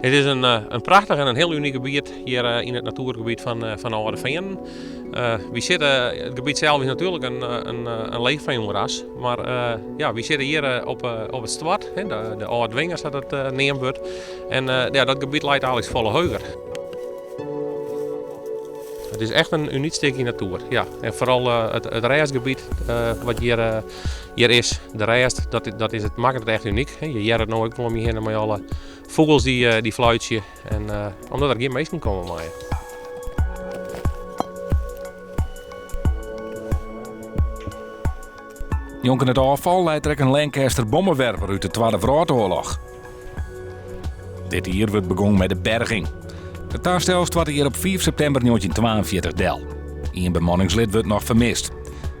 Het is een prachtig en een heel uniek gebied hier in het natuurgebied van Oude Venen. Het gebied zelf is natuurlijk een leegveenmoeras, maar we zitten hier op het Zwart, de Oude Dwingers dat het neemt wordt. En dat gebied lijkt eigenlijk volle heuger. Het is echt een uniek stukje natuur. Ja. En vooral het rijstgebied wat hier is, de rijst, dat maakt het echt uniek. Je hoort het nou ook om je heen met alle vogels die fluitje. En omdat er geen mensen komen maaien. Jonken het afval leidt er een Lancaster bommenwerper uit de Tweede Wereldoorlog. Dit hier wordt begonnen met de berging. Het taarstelsel wordt hier op 4 september 1942 del. Eén bemanningslid wordt nog vermist.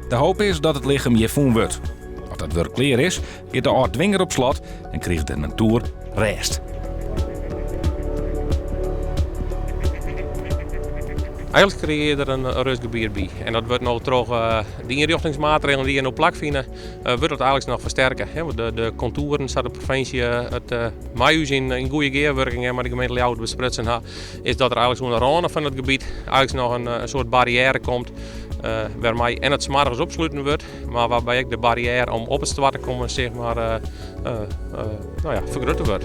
De hoop is dat het lichaam hier gevonden wordt. Als dat weer klaar is, gaat de oude dwinger op slot en krijgt de natuur rest. Eigenlijk creëer je er een rustgebied bij. En dat wordt nou toch de inrichtingsmaatregelen die je nou plakvinden, wordt het eigenlijk nog versterken. De contouren staat de provincie het Maïus in goede gearwerking, maar de gemeente Ljouwert besprutsen is dat er eigenlijk zo'n randen van het gebied eigenlijk nog een soort barrière komt. Waarmee en het 's morgens opsluiten wordt, maar waarbij ook de barrière om op het zwart te komen zeg maar vergroot wordt.